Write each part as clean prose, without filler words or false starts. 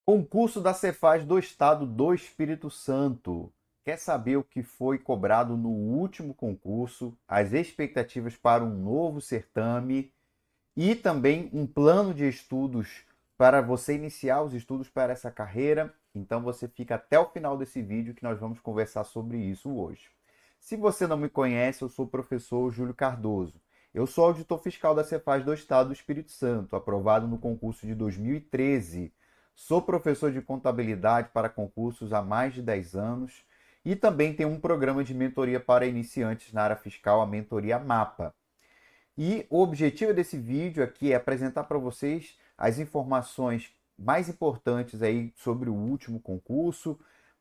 Concurso da Cefaz do Estado do Espírito Santo. Quer saber o que foi cobrado no último concurso, as expectativas para um novo certame e também um plano de estudos para você iniciar os estudos para essa carreira? Então você fica até o final desse vídeo que nós vamos conversar sobre isso hoje. Se você não me conhece, eu sou o professor Júlio Cardoso. Eu sou auditor fiscal da Cefaz do Estado do Espírito Santo, aprovado no concurso de 2013. Sou professor de contabilidade para concursos há mais de 10 anos e também tenho um programa de mentoria para iniciantes na área fiscal, a mentoria MAPA. E o objetivo desse vídeo aqui é apresentar para vocês as informações mais importantes aí sobre o último concurso,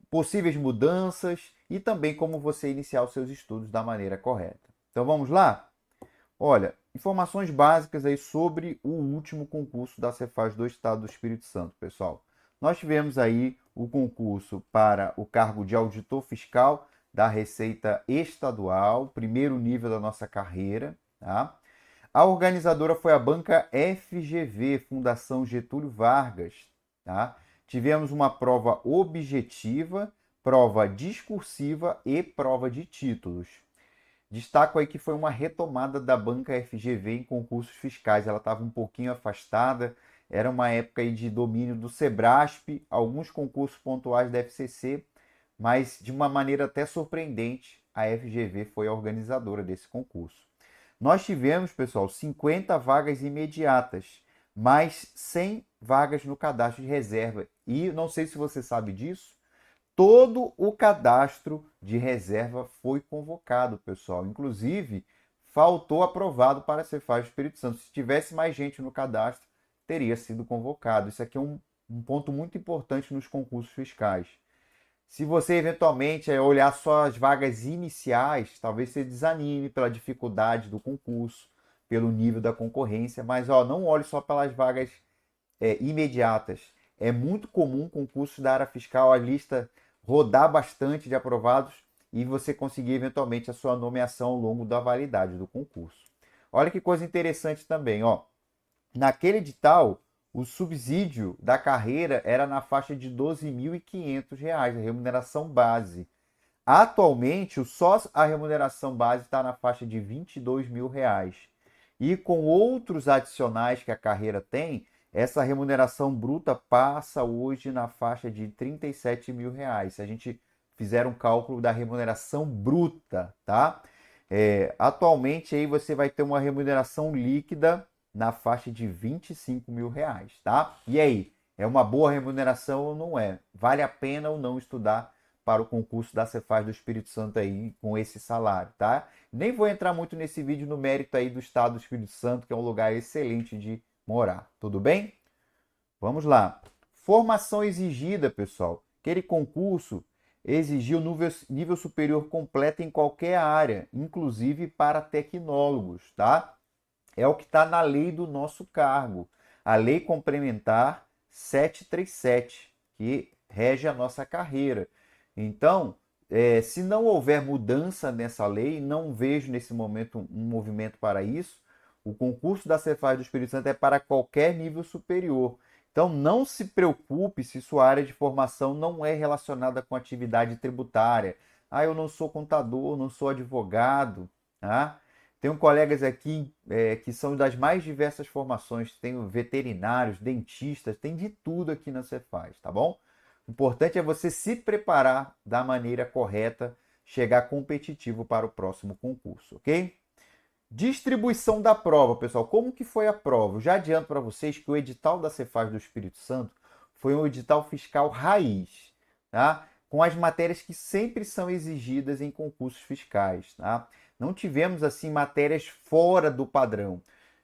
possíveis mudanças e também como você iniciar os seus estudos da maneira correta. Então vamos lá? Olha, informações básicas aí sobre o último concurso da Cefaz do Estado do Espírito Santo, pessoal. Nós tivemos aí o concurso para o cargo de auditor fiscal da Receita Estadual, primeiro nível da nossa carreira, tá? A organizadora foi a banca FGV, Fundação Getúlio Vargas, tá? Tivemos uma prova objetiva, prova discursiva e prova de títulos. Destaco aí que foi uma retomada da banca FGV em concursos fiscais. Ela estava um pouquinho afastada, era uma época aí de domínio do Sebrasp, alguns concursos pontuais da FCC, mas de uma maneira até surpreendente, a FGV foi a organizadora desse concurso. Nós tivemos, pessoal, 50 vagas imediatas, mais 100 vagas no cadastro de reserva. E não sei se você sabe disso, todo o cadastro de reserva foi convocado, pessoal. Inclusive, faltou aprovado para a Cefaz do Espírito Santo. Se tivesse mais gente no cadastro, teria sido convocado. Isso aqui é um ponto muito importante nos concursos fiscais. Se você eventualmente olhar só as vagas iniciais, talvez você desanime pela dificuldade do concurso, pelo nível da concorrência, mas não olhe só pelas vagas imediatas. É muito comum concursos da área fiscal, a lista rodar bastante de aprovados e você conseguir eventualmente a sua nomeação ao longo da validade do concurso. Olha que coisa interessante também, ó. Naquele edital, o subsídio da carreira era na faixa de R$ 12.500, a remuneração base. Atualmente, só a remuneração base está na faixa de R$ 22.000. E com outros adicionais que a carreira tem, essa remuneração bruta passa hoje na faixa de R$ 37.000. Se a gente fizer um cálculo da remuneração bruta, tá? Atualmente aí você vai ter uma remuneração líquida na faixa de R$ 25.000, tá? E aí, é uma boa remuneração ou não é? Vale a pena ou não estudar para o concurso da Cefaz do Espírito Santo aí com esse salário, tá? Nem vou entrar muito nesse vídeo no mérito aí do Estado do Espírito Santo, que é um lugar excelente de morar, tudo bem? Vamos lá. Formação exigida, pessoal. Aquele concurso exigiu nível superior completo em qualquer área, inclusive para tecnólogos, tá? É o que está na lei do nosso cargo, a Lei Complementar 737, que rege a nossa carreira. Então, se não houver mudança nessa lei, não vejo nesse momento um movimento para isso. O concurso da Cefaz do Espírito Santo é para qualquer nível superior. Então, não se preocupe se sua área de formação não é relacionada com atividade tributária. Ah, eu não sou contador, não sou advogado, tá? Tenho colegas aqui que são das mais diversas formações, tem veterinários, dentistas, tem de tudo aqui na Cefaz, tá bom? O importante é você se preparar da maneira correta, chegar competitivo para o próximo concurso, ok? Distribuição da prova, pessoal. Como que foi a prova? Eu já adianto para vocês que o edital da Cefaz do Espírito Santo foi um edital fiscal raiz, tá? Com as matérias que sempre são exigidas em concursos fiscais, tá? Não tivemos assim matérias fora do padrão.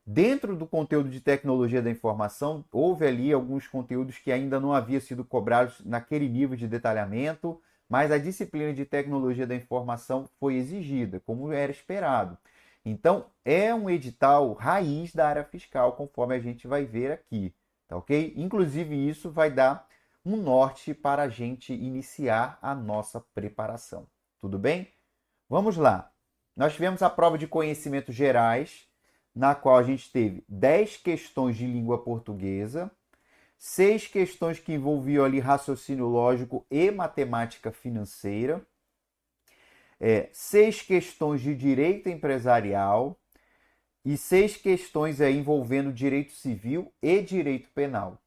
Dentro do conteúdo de tecnologia da informação, houve ali alguns conteúdos que ainda não haviam sido cobrados naquele nível de detalhamento, mas a disciplina de tecnologia da informação foi exigida, como era esperado. Então, é um edital raiz da área fiscal, conforme a gente vai ver aqui, tá ok? Inclusive, isso vai dar um norte para a gente iniciar a nossa preparação. Tudo bem? Vamos lá. Nós tivemos a prova de conhecimentos gerais, na qual a gente teve 10 questões de língua portuguesa, 6 questões que envolviam ali raciocínio lógico e matemática financeira, 6 questões de direito empresarial e 6 questões aí envolvendo direito civil e direito penal.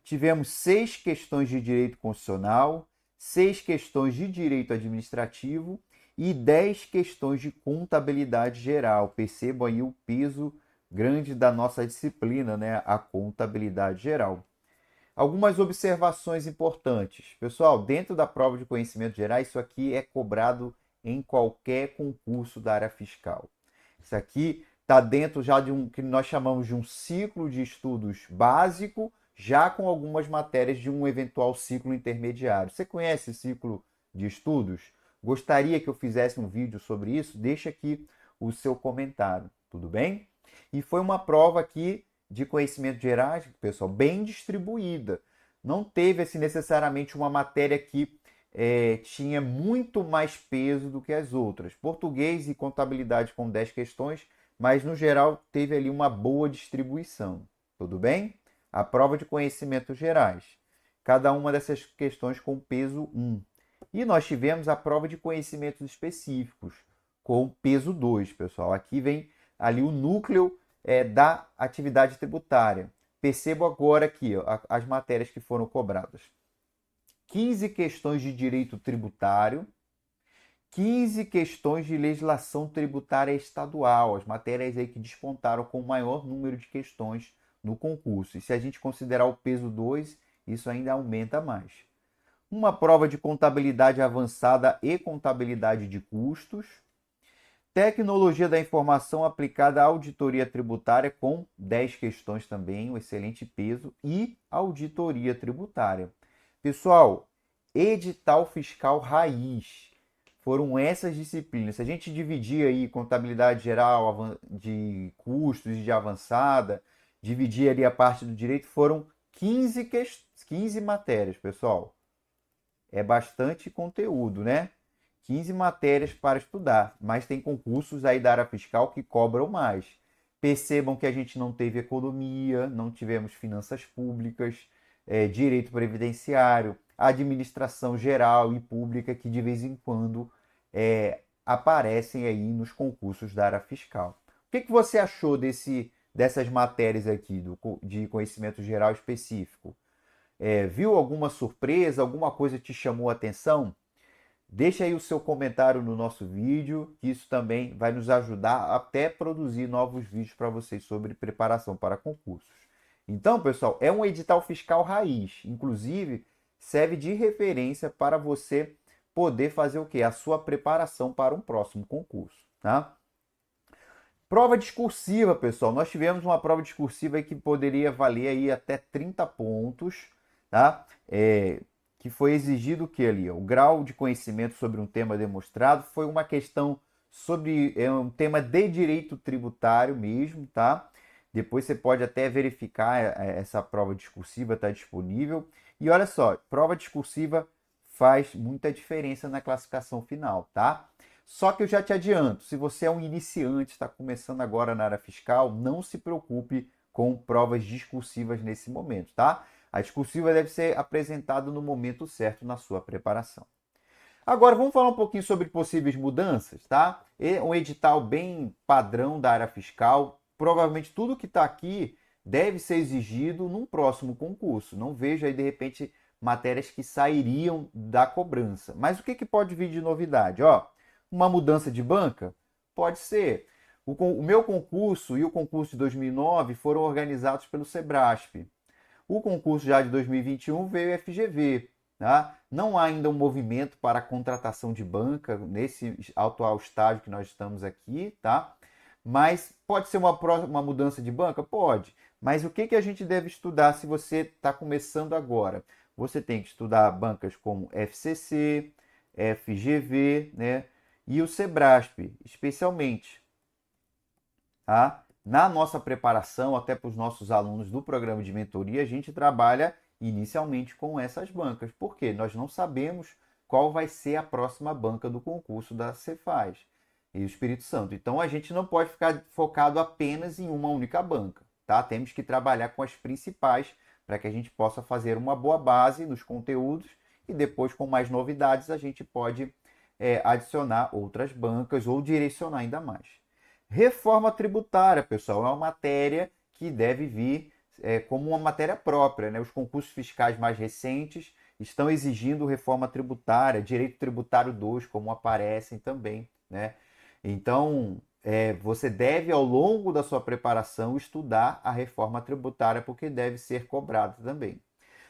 Tivemos 6 questões de direito constitucional, 6 questões de direito administrativo e 10 questões de contabilidade geral. Percebam aí o peso grande da nossa disciplina, né? A contabilidade geral. Algumas observações importantes. Pessoal, dentro da prova de conhecimentos gerais, isso aqui é cobrado em qualquer concurso da área fiscal. Isso aqui está dentro já de um que nós chamamos de um ciclo de estudos básico, já com algumas matérias de um eventual ciclo intermediário. Você conhece esse ciclo de estudos? Gostaria que eu fizesse um vídeo sobre isso? Deixa aqui o seu comentário, tudo bem? E foi uma prova aqui de conhecimentos gerais, pessoal, bem distribuída. Não teve assim, necessariamente uma matéria que tinha muito mais peso do que as outras. Português e contabilidade com 10 questões, mas no geral teve ali uma boa distribuição. Tudo bem? A prova de conhecimentos gerais. Cada uma dessas questões com peso 1. E nós tivemos a prova de conhecimentos específicos com peso 2, pessoal. Aqui vem ali o núcleo da atividade tributária. Percebo agora aqui ó, as matérias que foram cobradas. 15 questões de direito tributário, 15 questões de legislação tributária estadual, as matérias aí que despontaram com o maior número de questões no concurso. E se a gente considerar o peso 2, isso ainda aumenta mais. Uma prova de contabilidade avançada e contabilidade de custos. Tecnologia da informação aplicada à auditoria tributária com 10 questões também, um excelente peso. E auditoria tributária. Pessoal, edital fiscal raiz. Foram essas disciplinas. Se a gente dividir aí contabilidade geral de custos e de avançada, dividir ali a parte do direito, foram 15 matérias, pessoal. É bastante conteúdo, né? 15 matérias para estudar, mas tem concursos aí da área fiscal que cobram mais. Percebam que a gente não teve economia, não tivemos finanças públicas, direito previdenciário, administração geral e pública que de vez em quando aparecem aí nos concursos da área fiscal. O que você achou dessas matérias aqui de conhecimento geral específico? Viu alguma surpresa, alguma coisa te chamou a atenção? Deixa aí o seu comentário no nosso vídeo, que isso também vai nos ajudar até produzir novos vídeos para vocês sobre preparação para concursos. Então, pessoal, é um edital fiscal raiz. Inclusive, serve de referência para você poder fazer o quê? A sua preparação para um próximo concurso, tá? Prova discursiva, pessoal. Nós tivemos uma prova discursiva que poderia valer aí até 30 pontos, tá? Que foi exigido o que ali? O grau de conhecimento sobre um tema demonstrado foi uma questão sobre um tema de direito tributário mesmo, tá? Depois você pode até verificar essa prova discursiva, está disponível. E olha só, prova discursiva faz muita diferença na classificação final, tá? Só que eu já te adianto, se você é um iniciante, está começando agora na área fiscal, não se preocupe com provas discursivas nesse momento, tá? A discursiva deve ser apresentada no momento certo na sua preparação. Agora vamos falar um pouquinho sobre possíveis mudanças, tá? Um edital bem padrão da área fiscal. Provavelmente tudo que está aqui deve ser exigido num próximo concurso. Não vejo aí, de repente, matérias que sairiam da cobrança. Mas o que pode vir de novidade? Ó, uma mudança de banca? Pode ser. O meu concurso e o concurso de 2009 foram organizados pelo Sebrasp. O concurso já de 2021 veio o FGV. Tá? Não há ainda um movimento para a contratação de banca nesse atual estágio que nós estamos aqui, tá? Mas pode ser uma mudança de banca? Pode. Mas o que a gente deve estudar se você está começando agora? Você tem que estudar bancas como FCC, FGV, né? E o Sebrasp, especialmente. Tá? Na nossa preparação, até para os nossos alunos do programa de mentoria, a gente trabalha inicialmente com essas bancas. Por quê? Nós não sabemos qual vai ser a próxima banca do concurso da Cefaz e o Espírito Santo. Então a gente não pode ficar focado apenas em uma única banca, tá? Temos que trabalhar com as principais para que a gente possa fazer uma boa base nos conteúdos e depois, com mais novidades, a gente pode adicionar outras bancas ou direcionar ainda mais. Reforma tributária, pessoal, é uma matéria que deve vir como uma matéria própria, né? Os concursos fiscais mais recentes estão exigindo reforma tributária, direito tributário 2, como aparecem também, né? Então, você deve, ao longo da sua preparação, estudar a reforma tributária, porque deve ser cobrada também.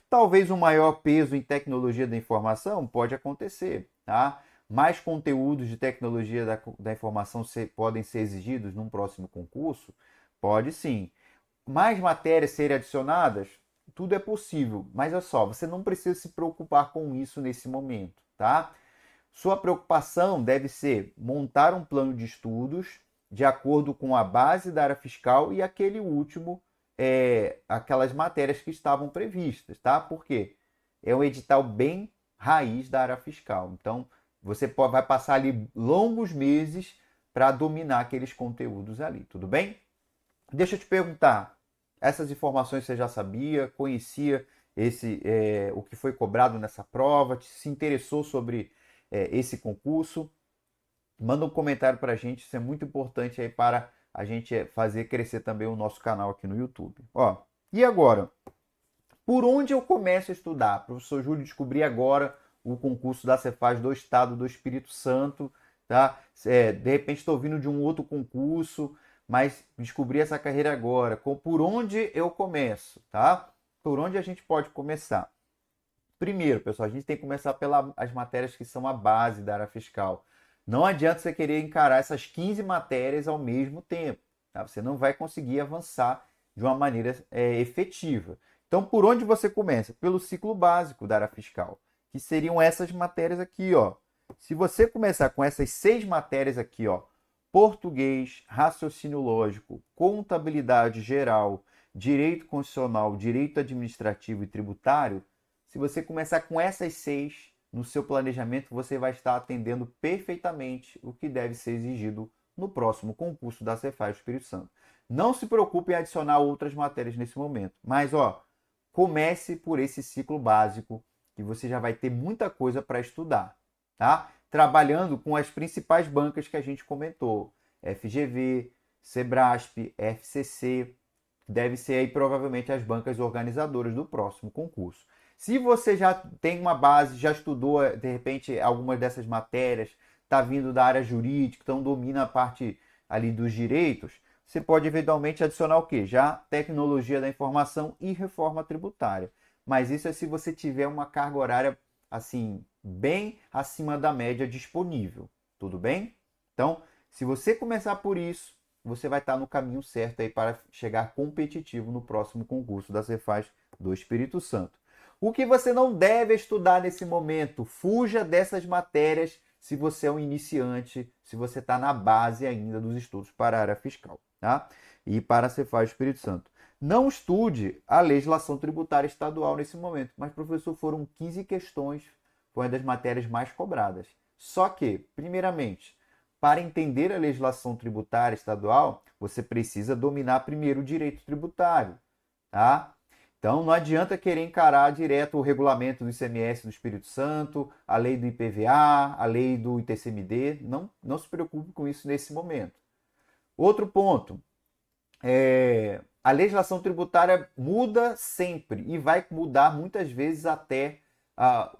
Talvez um maior peso em tecnologia da informação pode acontecer, tá? Mais conteúdos de tecnologia da informação podem ser exigidos num próximo concurso? Pode sim. Mais matérias serem adicionadas? Tudo é possível, mas olha só, você não precisa se preocupar com isso nesse momento, tá? Sua preocupação deve ser montar um plano de estudos de acordo com a base da área fiscal e aquele último, aquelas matérias que estavam previstas, tá? Por quê? É um edital bem raiz da área fiscal. Então, você vai passar ali longos meses para dominar aqueles conteúdos ali, tudo bem? Deixa eu te perguntar, essas informações você já sabia, conhecia o que foi cobrado nessa prova, se interessou sobre esse concurso? Manda um comentário para a gente, isso é muito importante aí para a gente fazer crescer também o nosso canal aqui no YouTube. Ó, e agora? Por onde eu começo a estudar? Professor Júlio, descobri agora o concurso da Cefaz do Estado do Espírito Santo, tá? De repente estou vindo de um outro concurso, mas descobri essa carreira agora. Por onde eu começo, tá? Por onde a gente pode começar? Primeiro, pessoal, a gente tem que começar pelas matérias que são a base da área fiscal. Não adianta você querer encarar essas 15 matérias ao mesmo tempo, tá? Você não vai conseguir avançar de uma maneira efetiva. Então, por onde você começa? Pelo ciclo básico da área fiscal, que seriam essas matérias aqui, ó. Se você começar com essas 6 matérias aqui, ó, português, raciocínio lógico, contabilidade geral, direito constitucional, direito administrativo e tributário, se você começar com essas 6 no seu planejamento, você vai estar atendendo perfeitamente o que deve ser exigido no próximo concurso da Cefaz do Espírito Santo. Não se preocupe em adicionar outras matérias nesse momento, mas comece por esse ciclo básico que você já vai ter muita coisa para estudar, tá? Trabalhando com as principais bancas que a gente comentou, FGV, Sebrasp, FCC, deve ser aí provavelmente as bancas organizadoras do próximo concurso. Se você já tem uma base, já estudou de repente algumas dessas matérias, está vindo da área jurídica, então domina a parte ali dos direitos, você pode eventualmente adicionar o quê? Já tecnologia da informação e reforma tributária. Mas isso é se você tiver uma carga horária assim bem acima da média disponível, tudo bem? Então, se você começar por isso, você vai estar no caminho certo aí para chegar competitivo no próximo concurso da Cefaz do Espírito Santo. O que você não deve estudar nesse momento? Fuja dessas matérias se você é um iniciante, se você está na base ainda dos estudos para a área fiscal, tá? E para a Cefaz do Espírito Santo. Não estude a legislação tributária estadual nesse momento, mas, professor, foram 15 questões, foi uma das matérias mais cobradas. Só que, primeiramente, para entender a legislação tributária estadual, você precisa dominar primeiro o direito tributário, tá? Então, não adianta querer encarar direto o regulamento do ICMS do Espírito Santo, a lei do IPVA, a lei do ITCMD. Não se preocupe com isso nesse momento. Outro ponto, a legislação tributária muda sempre e vai mudar muitas vezes até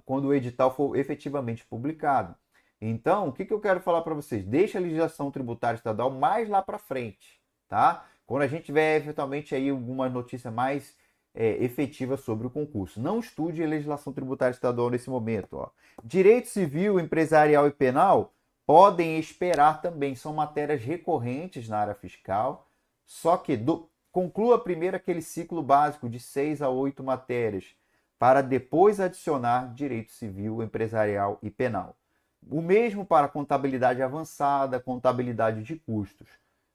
quando o edital for efetivamente publicado. Então, o que eu quero falar para vocês? Deixa a legislação tributária estadual mais lá para frente, tá? Quando a gente tiver eventualmente aí alguma notícia mais efetiva sobre o concurso. Não estude a legislação tributária estadual nesse momento. Ó. Direito civil, empresarial e penal podem esperar também. São matérias recorrentes na área fiscal. Só que conclua primeiro aquele ciclo básico de 6 a 8 matérias, para depois adicionar direito civil, empresarial e penal. O mesmo para contabilidade avançada, contabilidade de custos.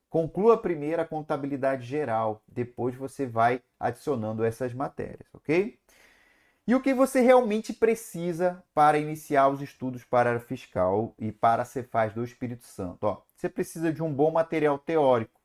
Conclua primeiro a contabilidade geral, depois você vai adicionando essas matérias, ok? E o que você realmente precisa para iniciar os estudos para a área fiscal e para a Cefaz do Espírito Santo? Ó, você precisa de um bom material teórico,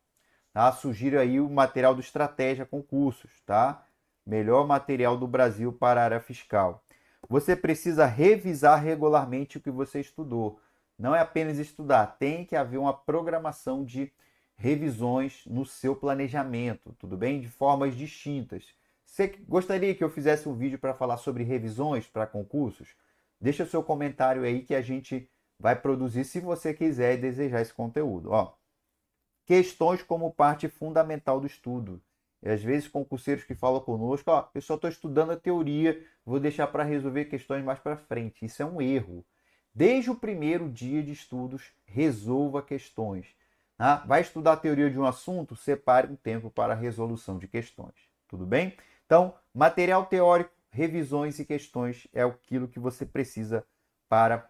tá? Sugiro aí o material do Estratégia Concursos, tá? melhor material do Brasil para a área fiscal. Você precisa revisar regularmente o que você estudou. Não é apenas estudar, tem que haver uma programação de revisões no seu planejamento, tudo bem? De formas distintas. Você gostaria que eu fizesse um vídeo para falar sobre revisões para concursos? Deixa o seu comentário aí que a gente vai produzir se você quiser e desejar esse conteúdo. Ó, questões como parte fundamental do estudo. E às vezes concurseiros que falam conosco, ó, eu só estou estudando a teoria, vou deixar para resolver questões mais para frente. Isso é um erro. Desde o primeiro dia de estudos, resolva questões. Tá? Vai estudar a teoria de um assunto? Separe um tempo para a resolução de questões. Tudo bem? Então, material teórico, revisões e questões é aquilo que você precisa para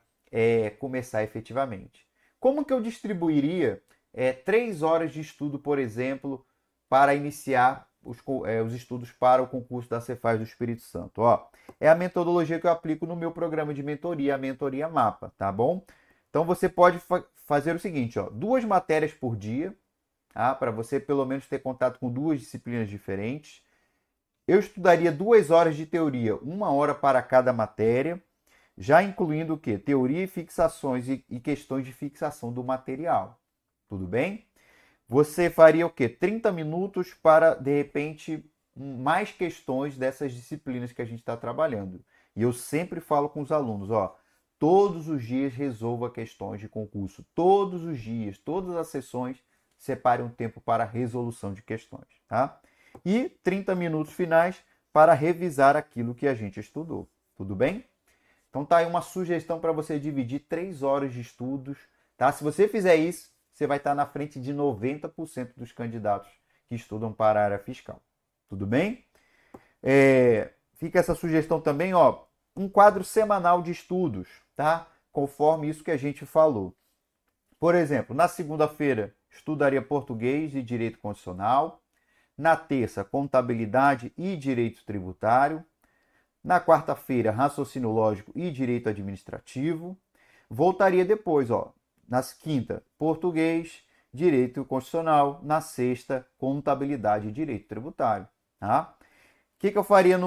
começar efetivamente. Como que eu distribuiria 3 horas de estudo, por exemplo, para iniciar os estudos para o concurso da Cefaz do Espírito Santo? Ó, é a metodologia que eu aplico no meu programa de mentoria, a Mentoria Mapa, tá bom? Então você pode fazer o seguinte, ó, 2 matérias por dia, tá? Para você pelo menos ter contato com 2 disciplinas diferentes. Eu estudaria 2 horas de teoria, 1 hora para cada matéria, já incluindo o quê? Teoria e fixações e questões de fixação do material. Tudo bem? Você faria o quê? 30 minutos para, de repente, mais questões dessas disciplinas que a gente está trabalhando. E eu sempre falo com os alunos, ó, todos os dias resolva questões de concurso. Todos os dias, todas as sessões, separe um tempo para resolução de questões, tá? E 30 minutos finais para revisar aquilo que a gente estudou. Tudo bem? Então tá aí uma sugestão para você dividir 3 horas de estudos, tá? Se você fizer isso, você vai estar na frente de 90% dos candidatos que estudam para a área fiscal. Tudo bem? Fica essa sugestão também, ó, um quadro semanal de estudos, tá? Conforme isso que a gente falou. Por exemplo, na segunda-feira, estudaria português e direito constitucional. Na terça, contabilidade e direito tributário. Na quarta-feira, raciocínio lógico e direito administrativo. Voltaria depois, ó, nas quinta, português, direito constitucional. Na sexta, contabilidade e direito tributário. Tá? O que eu faria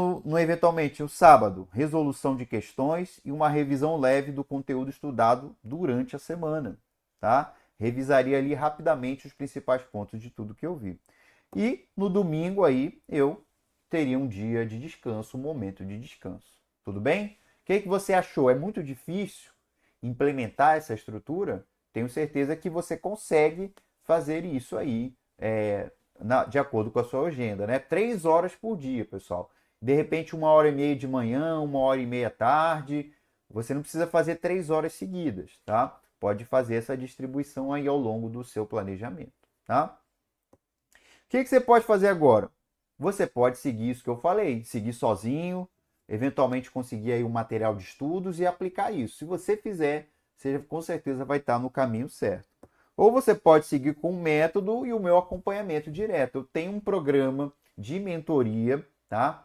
eventualmente no sábado? Resolução de questões e uma revisão leve do conteúdo estudado durante a semana. Tá? Revisaria ali rapidamente os principais pontos de tudo que eu vi. E no domingo aí eu teria um dia de descanso, um momento de descanso. Tudo bem? O que você achou? É muito difícil implementar essa estrutura? Tenho certeza que você consegue fazer isso aí de acordo com a sua agenda, né? 3 horas por dia, pessoal. De repente, 1h30 de manhã, 1h30 à tarde. Você não precisa fazer 3 horas seguidas, tá? Pode fazer essa distribuição aí ao longo do seu planejamento, tá? O que você pode fazer agora? Você pode seguir isso que eu falei, seguir sozinho, eventualmente conseguir aí um material de estudos e aplicar isso. Se você fizer, você com certeza vai estar no caminho certo. Ou você pode seguir com o método e o meu acompanhamento direto. Eu tenho um programa de mentoria, tá?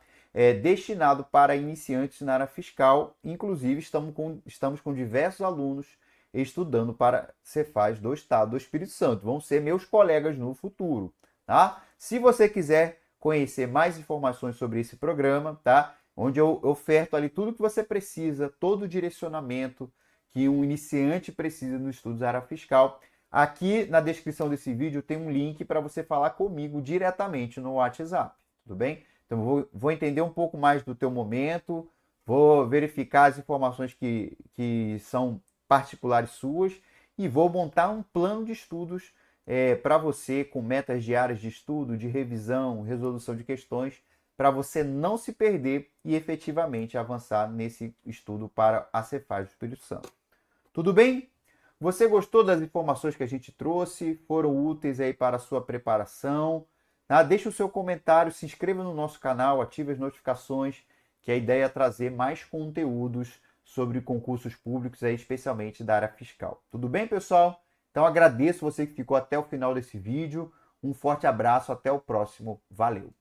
Destinado para iniciantes na área fiscal. Inclusive, estamos com diversos alunos estudando para Cefaz do Estado do Espírito Santo. Vão ser meus colegas no futuro. Tá? Se você quiser conhecer mais informações sobre esse programa, tá? Onde eu oferto ali tudo que você precisa, todo o direcionamento que um iniciante precisa nos estudos da área fiscal. Aqui na descrição desse vídeo tem um link para você falar comigo diretamente no WhatsApp, tudo bem? Então vou entender um pouco mais do teu momento, vou verificar as informações que são particulares suas e vou montar um plano de estudos para você, com metas diárias de estudo, de revisão, resolução de questões, para você não se perder e efetivamente avançar nesse estudo para a Cefaz do Espírito Santo. Tudo bem? Você gostou das informações que a gente trouxe? Foram úteis aí para a sua preparação? Tá? Deixe o seu comentário, se inscreva no nosso canal, ative as notificações, que a ideia é trazer mais conteúdos sobre concursos públicos, aí, especialmente da área fiscal. Tudo bem, pessoal? Então agradeço você que ficou até o final desse vídeo. Um forte abraço, até o próximo. Valeu!